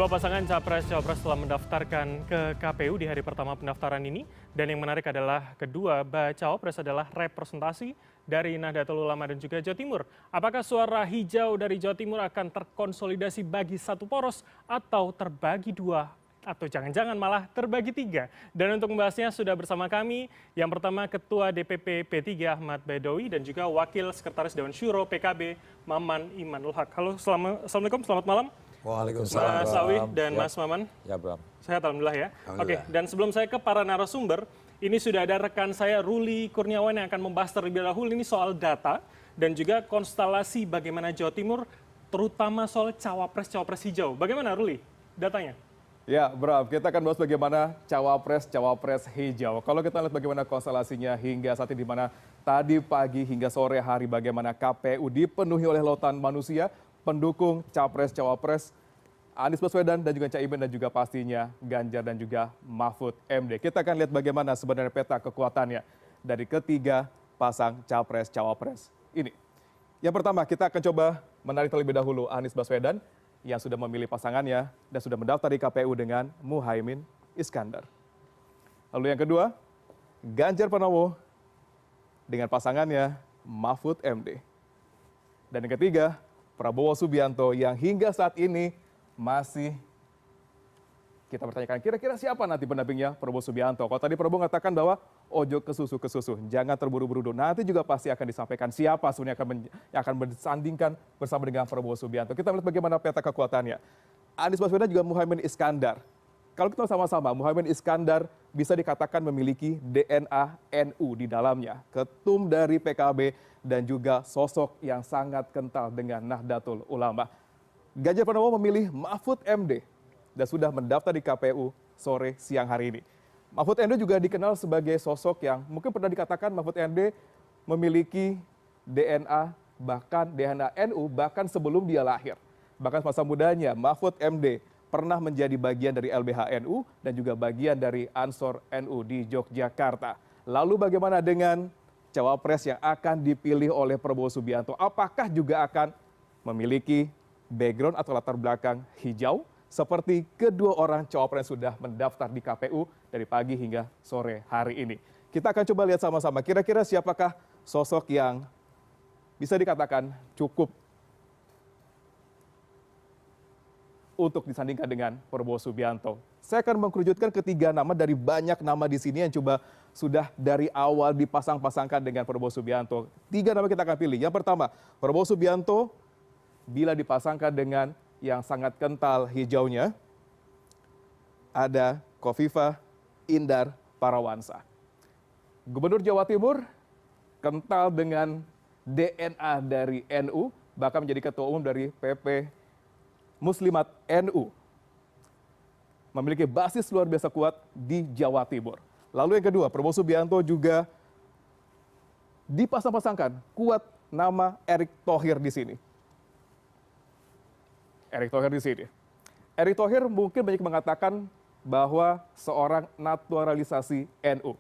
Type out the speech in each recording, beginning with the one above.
Kedua pasangan Capres-Cawapres telah mendaftarkan ke KPU di hari pertama pendaftaran ini. Dan yang menarik adalah kedua Cawapres adalah representasi dari Nahdlatul Ulama dan juga Jawa Timur. Apakah suara hijau dari Jawa Timur akan terkonsolidasi bagi satu poros atau terbagi dua? Atau jangan-jangan malah terbagi tiga. Dan untuk membahasnya sudah bersama kami yang pertama Ketua DPP P3 Ahmad Baidowi dan juga Wakil Sekretaris Dewan Syuro PKB Maman Imanul Haq. Halo, Assalamualaikum, selamat malam. Waalaikumsalam. Mas Sawi dan Ya. Mas Maman. Ya, Bram. Sehat alhamdulillah ya. Alhamdulillah. Oke, dan sebelum saya ke para narasumber, ini sudah ada rekan saya Ruli Kurniawan yang akan membahas terlebih dahulu ini soal data dan juga konstelasi bagaimana Jawa Timur terutama soal cawapres hijau. Bagaimana Ruli datanya? Ya, Bram, kita akan bahas bagaimana cawapres hijau. Kalau kita lihat bagaimana konstelasinya hingga saat ini, di mana tadi pagi hingga sore hari bagaimana KPU dipenuhi oleh lautan manusia, pendukung cawapres Anies Baswedan dan juga Caimin dan juga pastinya Ganjar dan juga Mahfud MD. Kita akan lihat bagaimana sebenarnya peta kekuatannya dari ketiga pasang cawapres ini. Yang pertama, kita akan coba menarik terlebih dahulu Anies Baswedan yang sudah memilih pasangannya dan sudah mendaftar di KPU dengan Muhaimin Iskandar. Lalu yang kedua, Ganjar Pranowo dengan pasangannya Mahfud MD. Dan yang ketiga, Prabowo Subianto yang hingga saat ini masih kita bertanyakan kira-kira siapa nanti pendampingnya Prabowo Subianto. Kalau tadi Prabowo mengatakan bahwa ojo ke susu, jangan terburu-buru dulu. Nanti juga pasti akan disampaikan siapa sebenarnya yang akan bersandingkan bersama dengan Prabowo Subianto. Kita melihat bagaimana peta kekuatannya. Anies Baswedan juga Muhaimin Iskandar. Kalau kita sama-sama, Muhaimin Iskandar bisa dikatakan memiliki DNA NU di dalamnya. Ketum dari PKB dan juga sosok yang sangat kental dengan Nahdlatul Ulama. Ganjar Pranowo memilih Mahfud MD dan sudah mendaftar di KPU sore siang hari ini. Mahfud MD juga dikenal sebagai sosok yang mungkin pernah dikatakan Mahfud MD memiliki DNA NU bahkan sebelum dia lahir. Bahkan masa mudanya Mahfud MD pernah menjadi bagian dari LBH NU dan juga bagian dari Ansor NU di Yogyakarta. Lalu bagaimana dengan cawapres yang akan dipilih oleh Prabowo Subianto? Apakah juga akan memiliki background atau latar belakang hijau seperti kedua orang cawapres yang sudah mendaftar di KPU dari pagi hingga sore hari ini? Kita akan coba lihat sama-sama kira-kira siapakah sosok yang bisa dikatakan cukup untuk disandingkan dengan Prabowo Subianto. Saya akan mengkerucutkan ketiga nama dari banyak nama di sini yang coba sudah dari awal dipasang-pasangkan dengan Prabowo Subianto. Tiga nama kita akan pilih. Yang pertama, Prabowo Subianto bila dipasangkan dengan yang sangat kental hijaunya, ada Khofifah Indar Parawansa. Gubernur Jawa Timur kental dengan DNA dari NU, bahkan menjadi ketua umum dari PP Muslimat NU. Memiliki basis luar biasa kuat di Jawa Timur. Lalu yang kedua, Prabowo Subianto juga dipasang-pasangkan kuat nama Erick Thohir di sini. Erick Thohir mungkin banyak mengatakan bahwa seorang naturalisasi NU.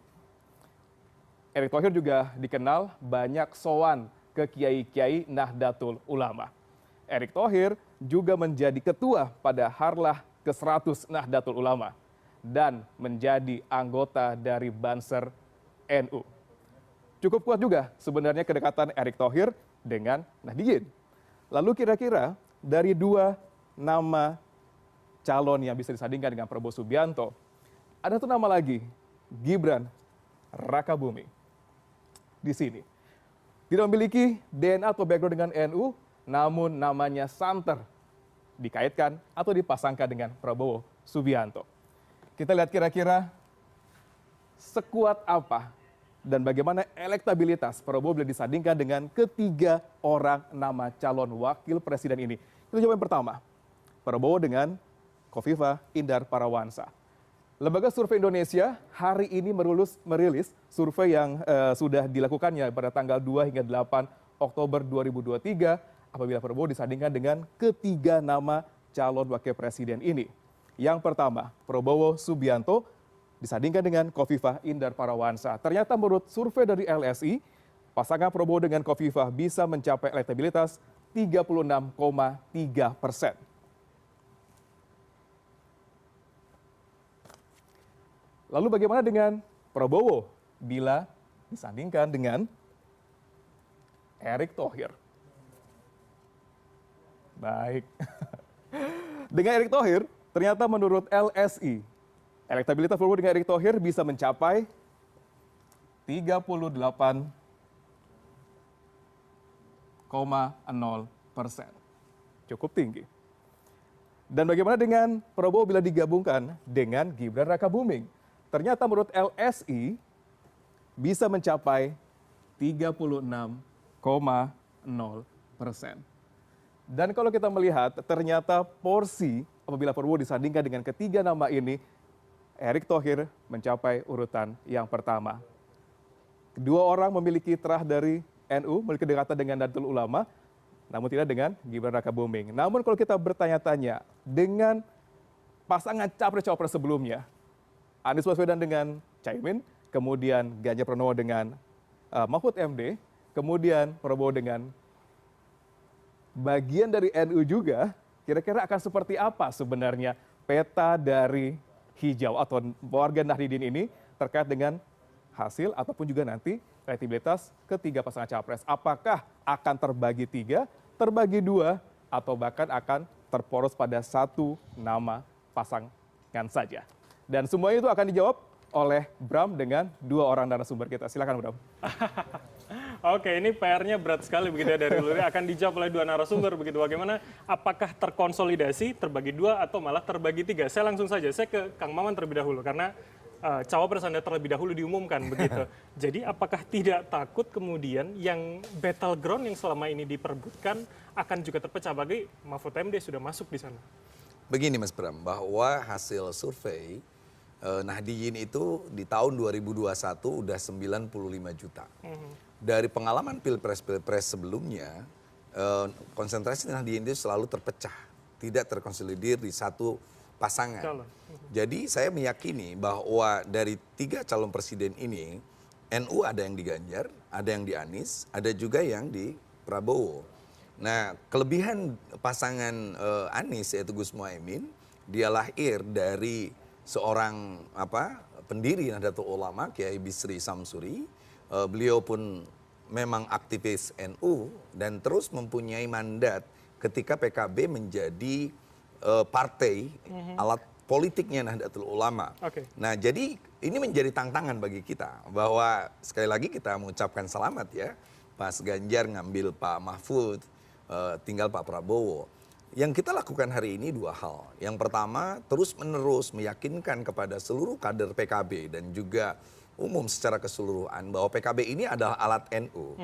Erick Thohir juga dikenal banyak sowan ke kiai-kiai Nahdlatul Ulama. Erick Thohir juga menjadi ketua pada Harlah ke-100 Nahdlatul Ulama dan menjadi anggota dari Banser NU. Cukup kuat juga sebenarnya kedekatan Erick Thohir dengan Nahdliyin. Lalu kira-kira dari dua nama calon yang bisa disandingkan dengan Prabowo Subianto, ada satu nama lagi, Gibran Rakabuming. Di sini tidak memiliki DNA atau background dengan NU, namun namanya santer dikaitkan atau dipasangkan dengan Prabowo Subianto. Kita lihat kira-kira sekuat apa dan bagaimana elektabilitas Prabowo bila disandingkan dengan ketiga orang nama calon wakil presiden ini. Kita coba yang pertama, Prabowo dengan Khofifah Indar Parawansa. Lembaga Survei Indonesia hari ini merilis survei yang sudah dilakukannya pada tanggal 2 hingga 8 Oktober 2023 apabila Prabowo disandingkan dengan ketiga nama calon wakil presiden ini. Yang pertama, Prabowo Subianto disandingkan dengan Khofifah Indar Parawansa. Ternyata menurut survei dari LSI, pasangan Prabowo dengan Khofifah bisa mencapai elektabilitas 36,3%. Lalu bagaimana dengan Prabowo bila disandingkan dengan Erick Thohir? Baik. Dengan Erick Thohir, ternyata menurut LSI, elektabilitas Prabowo dengan Erick Thohir bisa mencapai 38,0%. Cukup tinggi. Dan bagaimana dengan Prabowo bila digabungkan dengan Gibran Rakabuming? Ternyata menurut LSI bisa mencapai 36,0%. Dan kalau kita melihat, ternyata porsi apabila Prabowo disandingkan dengan ketiga nama ini, Erick Thohir mencapai urutan yang pertama. Kedua orang memiliki terah dari NU, memiliki kedekatan dengan Nahdlatul Ulama, namun tidak dengan Gibran Rakabuming. Namun kalau kita bertanya-tanya dengan pasangan capres-cawapres sebelumnya, Anies Baswedan dengan Caimin, kemudian Ganjar Pranowo dengan Mahfud MD, kemudian Prabowo dengan bagian dari NU juga, kira-kira akan seperti apa sebenarnya peta dari hijau atau warga Nahdliyin ini terkait dengan hasil ataupun juga nanti elektabilitas ketiga pasangan capres. Apakah akan terbagi 3, terbagi 2, atau bahkan akan terporos pada satu nama pasangan saja. Dan semua itu akan dijawab oleh Bram dengan 2 orang narasumber kita. Silakan Bram. Oke, ini PR-nya berat sekali begitu ya dari Luri. Akan dijawab oleh 2 narasumber begitu. Bagaimana? Apakah terkonsolidasi, terbagi 2, atau malah terbagi 3? Saya langsung saja, saya ke Kang Maman terlebih dahulu karena cawapres Anda terlebih dahulu diumumkan begitu. Jadi apakah tidak takut kemudian yang battleground yang selama ini diperebutkan akan juga terpecah bagi Mahfud MD sudah masuk di sana? Begini Mas Bram, bahwa hasil survei Nahdliyin itu di tahun 2021 udah 95 juta. Dari pengalaman pilpres-pilpres sebelumnya, konsentrasi Nahdliyin itu selalu terpecah, tidak terkonsolidir di satu pasangan. Jadi saya meyakini bahwa dari 3 calon presiden ini, NU ada yang di Ganjar, ada yang di Anies, ada juga yang di Prabowo. Nah, kelebihan pasangan Anies yaitu Gus Muhaimin, dia lahir dari seorang pendiri Nahdlatul Ulama Kiai Bisri Samsuri. Beliau pun memang aktivis NU dan terus mempunyai mandat ketika PKB menjadi partai alat politiknya Nahdlatul Ulama. Nah, jadi ini menjadi tantangan bagi kita bahwa sekali lagi kita mengucapkan selamat ya, Mas Ganjar ngambil Pak Mahfud, tinggal Pak Prabowo. Yang kita lakukan hari ini 2 hal. Yang pertama, terus-menerus meyakinkan kepada seluruh kader PKB dan juga umum secara keseluruhan bahwa PKB ini adalah alat NU,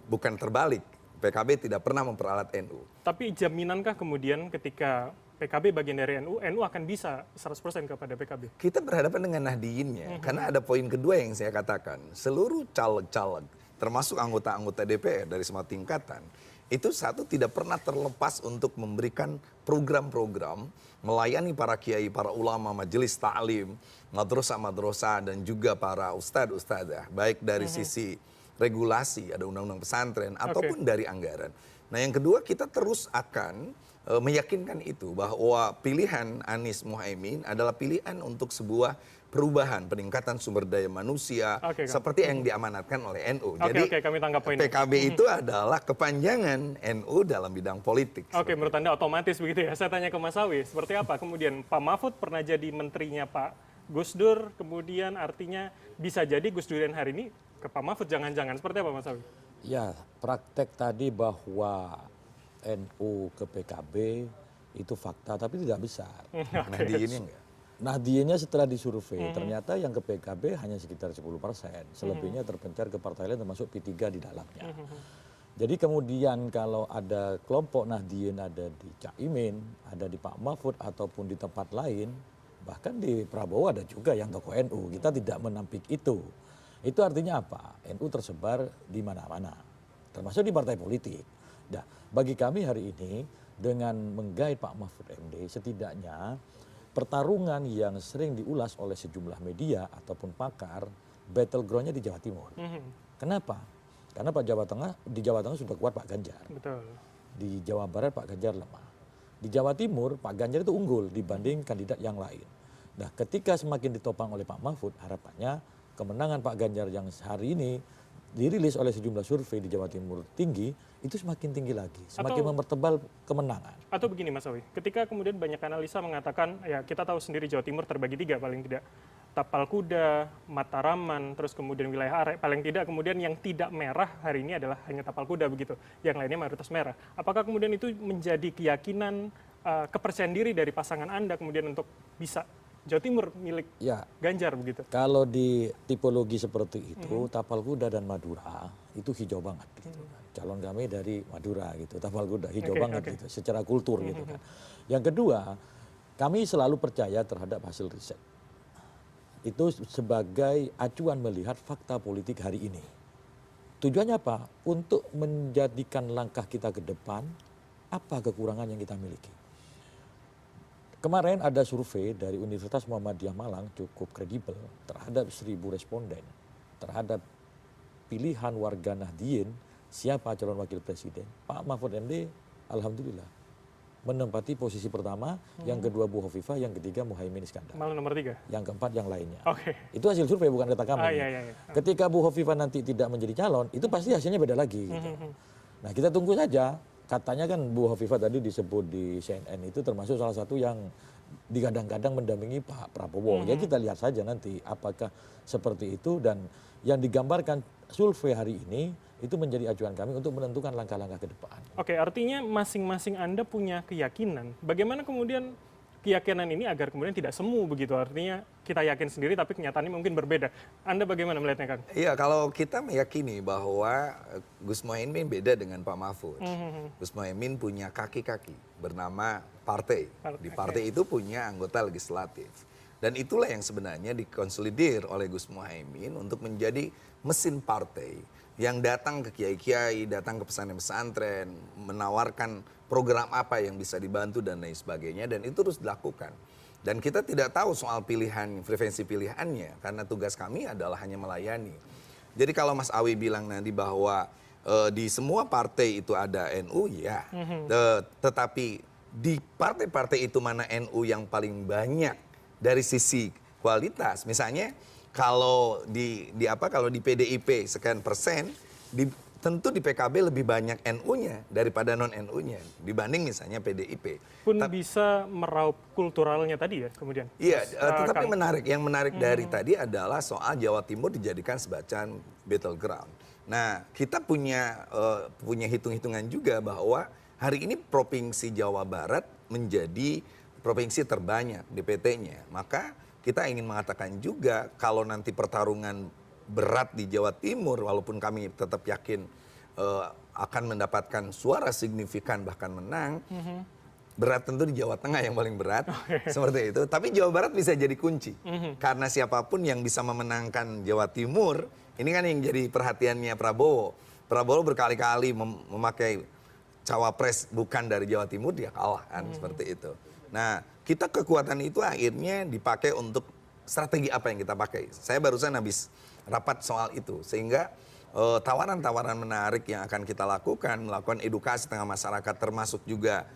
bukan terbalik. PKB tidak pernah memperalat NU. Tapi jaminankah kemudian ketika PKB bagian dari NU, NU akan bisa 100% kepada PKB? Kita berhadapan dengan Nahdliyinnya, karena ada poin kedua yang saya katakan. Seluruh caleg-caleg, termasuk anggota-anggota DPR dari semua tingkatan, itu satu tidak pernah terlepas untuk memberikan program-program melayani para kiai, para ulama, majelis ta'lim, madrasah-madrasah dan juga para ustadz-ustadzah, baik dari sisi regulasi, ada undang-undang pesantren ataupun dari anggaran. Nah, yang kedua kita terus akan meyakinkan itu bahwa pilihan Anies Muhaimin adalah pilihan untuk sebuah perubahan, peningkatan sumber daya manusia seperti yang diamanatkan oleh NU. Jadi kami tangkap poin PKB itu adalah kepanjangan NU dalam bidang politik. Menurut Anda otomatis begitu ya. Saya tanya ke Mas Sawi, seperti apa kemudian Pak Mahfud pernah jadi menterinya Pak Gus Dur, kemudian artinya bisa jadi Gus Dur hari ini ke Pak Mahfud, jangan-jangan. Seperti apa Mas Sawi? Ya, praktek tadi bahwa NU ke PKB itu fakta tapi tidak besar. Nahdliyin enggak. Nahdliyin setelah disurvei, ternyata yang ke PKB hanya sekitar 10%. Selebihnya terpencar ke partai lain termasuk P3 di dalamnya. Jadi kemudian kalau ada kelompok Nahdliyin ada di Caimin, ada di Pak Mahfud ataupun di tempat lain, bahkan di Prabowo ada juga yang tokoh NU. Kita tidak menampik itu. Itu artinya apa? NU tersebar di mana-mana, termasuk di partai politik. Nah, bagi kami hari ini dengan menggait Pak Mahfud MD, setidaknya pertarungan yang sering diulas oleh sejumlah media ataupun pakar, battlegroundnya di Jawa Timur. Kenapa? Karena di Jawa Tengah sudah kuat Pak Ganjar. Betul. Di Jawa Barat Pak Ganjar lemah. Di Jawa Timur Pak Ganjar itu unggul dibanding kandidat yang lain. Nah, ketika semakin ditopang oleh Pak Mahfud, harapannya kemenangan Pak Ganjar yang hari ini dirilis oleh sejumlah survei di Jawa Timur tinggi, itu semakin tinggi lagi, semakin mempertebal kemenangan. Atau begini Mas Awi, ketika kemudian banyak analisa mengatakan, ya kita tahu sendiri Jawa Timur terbagi 3 paling tidak. Tapal Kuda, Mataraman, terus kemudian wilayah Are, paling tidak kemudian yang tidak merah hari ini adalah hanya Tapal Kuda begitu, yang lainnya mayoritas merah. Apakah kemudian itu menjadi keyakinan, kepercayaan diri dari pasangan Anda kemudian untuk bisa Jawa Timur milik Ganjar begitu? Kalau di tipologi seperti itu, Tapal Kuda dan Madura itu hijau banget. Gitu. Calon kami dari Madura gitu, Tapal Kuda hijau banget gitu, secara kultur gitu kan. Yang kedua, kami selalu percaya terhadap hasil riset. Itu sebagai acuan melihat fakta politik hari ini. Tujuannya apa? Untuk menjadikan langkah kita ke depan, apa kekurangan yang kita miliki. Kemarin ada survei dari Universitas Muhammadiyah Malang cukup kredibel terhadap 1.000 responden, terhadap pilihan warga Nahdien, siapa calon wakil presiden. Pak Mahfud MD, alhamdulillah, menempati posisi pertama, yang kedua Bu Hovifah, yang ketiga Muhaimin Iskandar. Malah nomor 3? Yang keempat yang lainnya. Oke. Itu hasil survei, bukan kata kami. Iya. Ketika Bu Hovifah nanti tidak menjadi calon, itu pasti hasilnya beda lagi. Gitu. Nah, kita tunggu saja. Katanya kan Bu Hovifah tadi disebut di CNN itu termasuk salah satu yang digadang-gadang mendampingi Pak Prabowo. Ya kita lihat saja nanti apakah seperti itu, dan yang digambarkan survei hari ini itu menjadi acuan kami untuk menentukan langkah-langkah ke depan. Oke, artinya masing-masing Anda punya keyakinan. Bagaimana kemudian keyakinan ini agar kemudian tidak semu begitu? Artinya kita yakin sendiri tapi kenyataannya mungkin berbeda. Anda bagaimana melihatnya, Kang? Iya, kalau kita meyakini bahwa Gus Muhaimin beda dengan Pak Mahfud. Gus Muhaimin punya kaki-kaki bernama partai. Di partai itu punya anggota legislatif. Dan itulah yang sebenarnya dikonsolidir oleh Gus Muhaimin untuk menjadi mesin partai yang datang ke kiai-kiai, datang ke pesantren-pesantren, menawarkan program apa yang bisa dibantu dan lain sebagainya, dan itu terus dilakukan. Dan kita tidak tahu soal pilihan, frekuensi pilihannya, karena tugas kami adalah hanya melayani. Jadi kalau Mas Awi bilang nanti bahwa di semua partai itu ada NU, ya. Tetapi di partai-partai itu mana NU yang paling banyak dari sisi kualitas, misalnya kalau di PDIP sekian persen, tentu di PKB lebih banyak NU-nya daripada non-NU-nya dibanding misalnya PDIP. Pun bisa meraup kulturalnya tadi ya kemudian. Iya, tetapi yang menarik dari tadi adalah soal Jawa Timur dijadikan sebagai battleground. Nah, kita punya hitung-hitungan juga bahwa hari ini Provinsi Jawa Barat menjadi provinsi terbanyak DPT-nya. Maka kita ingin mengatakan juga kalau nanti pertarungan berat di Jawa Timur, walaupun kami tetap yakin akan mendapatkan suara signifikan bahkan menang, berat tentu di Jawa Tengah yang paling berat, seperti itu. Tapi Jawa Barat bisa jadi kunci, karena siapapun yang bisa memenangkan Jawa Timur, ini kan yang jadi perhatiannya Prabowo. Prabowo berkali-kali memakai cawapres bukan dari Jawa Timur, dia kalah kan, seperti itu. Nah, kita kekuatan itu akhirnya dipakai untuk strategi apa yang kita pakai. Saya barusan habis rapat soal itu, sehingga tawaran-tawaran menarik yang akan kita lakukan, melakukan edukasi tengah masyarakat, termasuk juga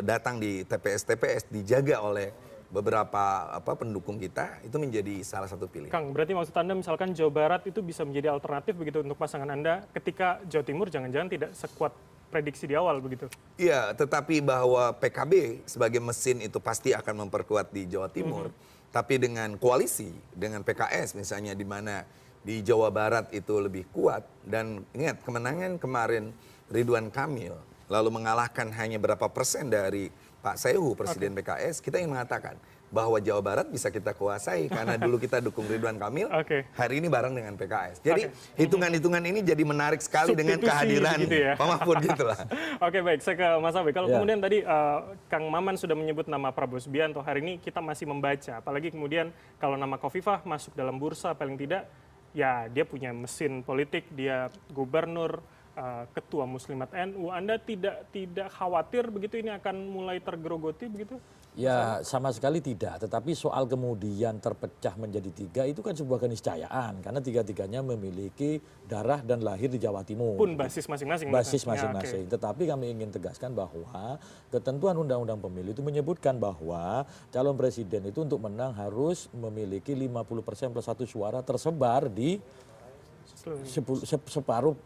datang di TPS-TPS, dijaga oleh beberapa pendukung kita, itu menjadi salah satu pilihan. Kang, berarti maksud Anda misalkan Jawa Barat itu bisa menjadi alternatif begitu untuk pasangan Anda ketika Jawa Timur jangan-jangan tidak sekuat prediksi di awal begitu? Iya, tetapi bahwa PKB sebagai mesin itu pasti akan memperkuat di Jawa Timur. Tapi dengan koalisi, dengan PKS misalnya, di mana di Jawa Barat itu lebih kuat. Dan ingat, kemenangan kemarin Ridwan Kamil, lalu mengalahkan hanya berapa persen dari Pak Sehu, Presiden PKS, kita ingin mengatakan bahwa Jawa Barat bisa kita kuasai karena dulu kita dukung Ridwan Kamil, hari ini bareng dengan PKS. Jadi hitungan-hitungan ini jadi menarik sekali dengan kehadiran gitu ya? Pak Mahfud gitu lah. Oke, baik, saya ke Mas Abe. Kalau kemudian tadi Kang Maman sudah menyebut nama Prabowo Subianto, hari ini kita masih membaca, apalagi kemudian kalau nama Khofifah masuk dalam bursa, paling tidak ya dia punya mesin politik, dia gubernur, ketua Muslimat NU. Anda tidak khawatir begitu ini akan mulai tergerogoti begitu? Ya sama sekali tidak, tetapi soal kemudian terpecah menjadi tiga itu kan sebuah keniscayaan karena tiga-tiganya memiliki darah dan lahir di Jawa Timur. Pun basis masing-masing. Basis misalnya. masing-masing. Ya, Tetapi kami ingin tegaskan bahwa ketentuan Undang-Undang Pemilu itu menyebutkan bahwa calon presiden itu untuk menang harus memiliki 50% plus 1 suara tersebar di separuh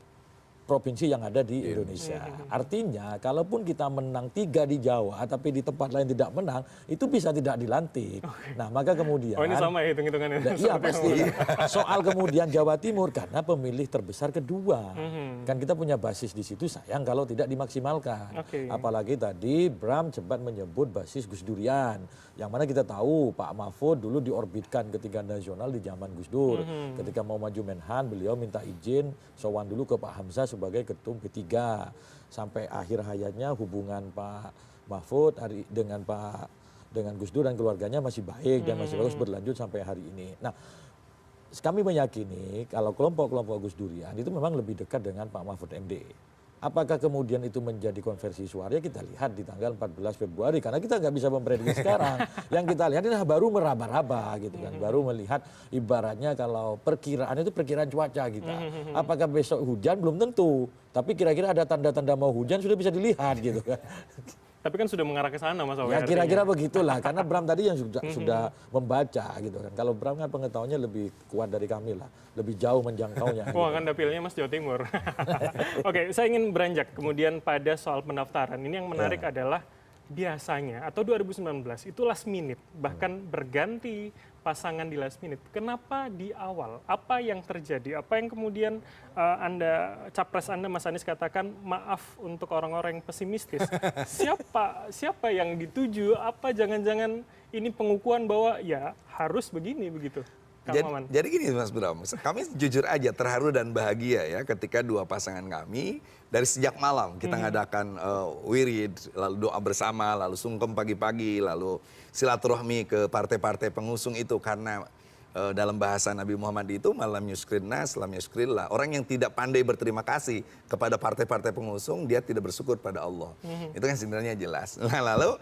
provinsi yang ada di Indonesia. Artinya, kalaupun kita menang 3 di Jawa, tapi di tempat lain tidak menang, itu bisa tidak dilantik. Nah, maka kemudian... Oh, ini sama ya hitung-hitungannya? Iya, pasti. Soal kemudian Jawa Timur, karena pemilih terbesar kedua. Kan kita punya basis di situ, sayang kalau tidak dimaksimalkan. Apalagi tadi Bram cepat menyebut basis Gus Durian. Yang mana kita tahu Pak Mahfud dulu diorbitkan ketika nasional di zaman Gus Dur. Ketika mau maju Menhan, beliau minta izin, sowan dulu ke Pak Hamzah sebagai ketum P3 sampai akhir hayatnya hubungan Pak Mahfud dengan Gus Dur dan keluarganya masih baik dan masih bagus berlanjut sampai hari ini. Nah, kami meyakini kalau kelompok-kelompok Gus Durian itu memang lebih dekat dengan Pak Mahfud MD. Apakah kemudian itu menjadi konversi suara? Kita lihat di tanggal 14 Februari karena kita nggak bisa memprediksi sekarang. Yang kita lihat ini baru meraba-raba gitu kan, baru melihat ibaratnya kalau perkiraan itu perkiraan cuaca kita. Apakah besok hujan belum tentu, tapi kira-kira ada tanda-tanda mau hujan sudah bisa dilihat gitu kan. Tapi kan sudah mengarah ke sana Mas Awi. Ya kira-kira begitulah karena Bram tadi yang sudah membaca gitu kan. Kalau Bram kan pengetahuannya lebih kuat dari kami lah, lebih jauh menjangkaunya. Wah, kan dapilnya Mas Jawa Timur. Oke, saya ingin beranjak kemudian pada soal pendaftaran. Ini yang menarik adalah biasanya atau 2019 itu last minute, bahkan berganti pasangan di last minute. Kenapa di awal? Apa yang terjadi? Apa yang kemudian capres Anda Mas Anies katakan maaf untuk orang-orang yang pesimistis. Siapa yang dituju? Apa jangan-jangan ini pengukuhan bahwa ya harus begini begitu? Jadi gini Mas Bram, kami jujur aja terharu dan bahagia ya ketika dua pasangan kami dari sejak malam kita ngadakan wirid, lalu doa bersama, lalu sungkem pagi-pagi, lalu silaturahmi ke partai-partai pengusung itu karena dalam bahasa Nabi Muhammad itu malam yuskrin nas, lam yuskrillah. Orang yang tidak pandai berterima kasih kepada partai-partai pengusung, dia tidak bersyukur pada Allah. Itu kan sebenarnya jelas. Nah, lalu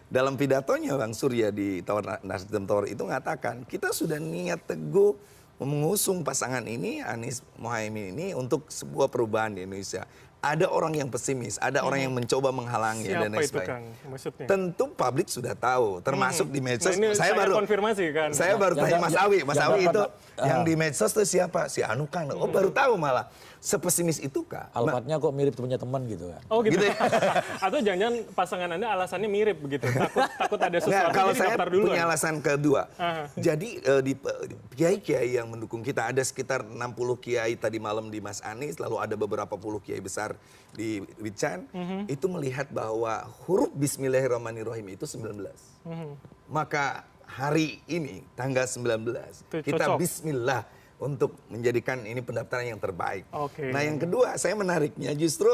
dalam pidatonya Bang Surya di Nasdem Tower itu mengatakan kita sudah niat teguh mengusung pasangan ini Anies Mohaimin ini untuk sebuah perubahan di Indonesia. Ada orang yang pesimis, ada orang yang mencoba menghalangi dan lain sebagainya. Kang, maksudnya? Tentu publik sudah tahu, termasuk di medsos. Nah, saya baru konfirmasi kan. Saya baru tanya Mas Awi itu yang di medsos itu siapa? Si Anu kan. Oh baru tahu malah. Sepesimis itukah? Alfatnya kok mirip punya teman gitu kan? Oh gitu. Atau jangan-jangan pasangan Anda alasannya mirip begitu? Takut ada sesuatu. Kalau jadi saya daftar duluan. punya alasan kedua. Jadi di kiai-kiai yang mendukung kita ada sekitar 60 kiai tadi malam di Mas Anies, lalu ada beberapa puluh kiai besar di Wican, itu melihat bahwa huruf Bismillahirrahmanirrahim itu 19. Maka hari ini tanggal 19 kita cocok. Bismillah untuk menjadikan ini pendaftaran yang terbaik. Oke. Nah yang kedua saya menariknya justru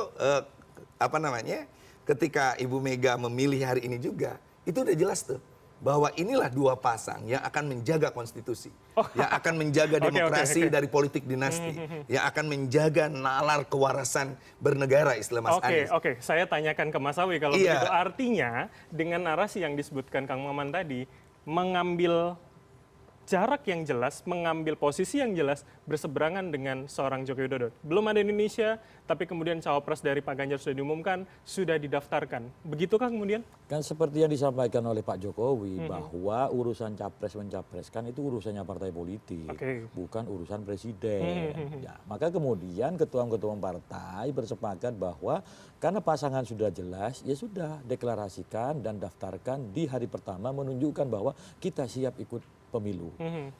ketika Ibu Mega memilih hari ini juga itu udah jelas tuh bahwa inilah dua pasang yang akan menjaga konstitusi, yang akan menjaga demokrasi dari politik dinasti, yang akan menjaga nalar kewarasan bernegara istilah Mas Anies. Oke, saya tanyakan ke Mas Awi kalau begitu. Artinya dengan narasi yang disebutkan Kang Maman tadi mengambil jarak yang jelas, mengambil posisi yang jelas berseberangan dengan seorang Joko Widodo. Belum ada Indonesia, tapi kemudian cawapres dari Pak Ganjar sudah diumumkan, sudah didaftarkan. Begitukah kemudian? Kan seperti yang disampaikan oleh Pak Jokowi, bahwa urusan capres-mencapreskan itu urusannya partai politik, bukan urusan presiden. Ya, maka kemudian ketua-ketua partai bersepakat bahwa karena pasangan sudah jelas, ya sudah deklarasikan dan daftarkan di hari pertama menunjukkan bahwa kita siap ikut pemilu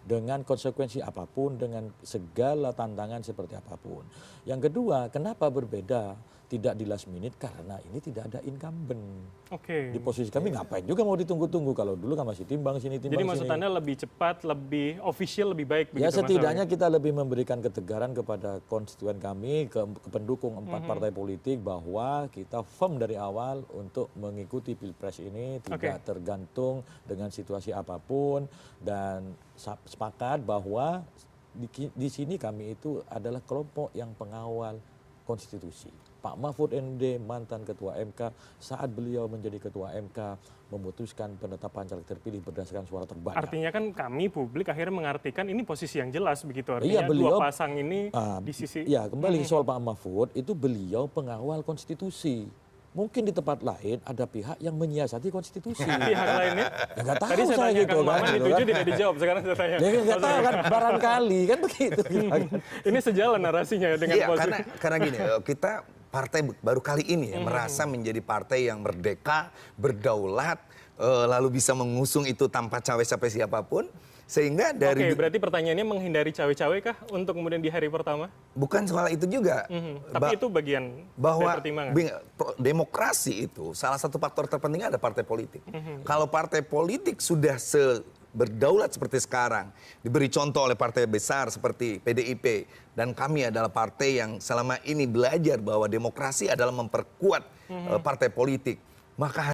dengan konsekuensi apapun, dengan segala tantangan seperti apapun. Yang kedua, kenapa berbeda tidak di last minute? Karena ini tidak ada incumbent. Di posisi kami ngapain juga mau ditunggu-tunggu, kalau dulu kan masih timbang sini timbang sini. Jadi maksud Anda lebih cepat, lebih official, lebih baik begitu? Ya setidaknya kita lebih memberikan ketegaran kepada konstituen kami, ke pendukung 4 partai politik bahwa kita firm dari awal untuk mengikuti Pilpres ini, tidak tergantung dengan situasi apapun, dan sepakat bahwa di sini kami itu adalah kelompok yang pengawal konstitusi. Pak Mahfud MD, mantan Ketua MK, saat beliau menjadi Ketua MK, memutuskan penetapan caleg terpilih berdasarkan suara terbanyak. Artinya kan kami publik akhirnya mengartikan ini posisi yang jelas begitu. Artinya Iya, beliau, dua pasang ini di sisi... Ya, kembali soal Pak Mahfud, itu beliau pengawal konstitusi. Mungkin di tempat lain ada pihak yang menyiasati konstitusi. Pihak lainnya? Ya nggak tahu Tadi saya saya tanya gitu Kang kan. Maman, dituju tidak dijawab. Sekarang saya tanya. Ya nggak tahu kan, barangkali kan begitu. Ini sejalan narasinya dengan Iya, posisi. karena gini, kita partai baru kali ini ya, merasa menjadi partai yang merdeka, berdaulat, lalu bisa mengusung itu tanpa cawe-cawe siapapun. Sehingga dari... Oke, berarti pertanyaannya menghindari cawe-cawe kah untuk kemudian di hari pertama? Bukan soal itu juga. Tapi itu bagian bahwa dari pertimbangan. demokrasi itu salah satu faktor terpentingnya ada partai politik. Kalau partai politik sudah berdaulat seperti sekarang, diberi contoh oleh partai besar seperti PDIP, dan kami adalah partai yang selama ini belajar bahwa demokrasi adalah memperkuat partai politik, maka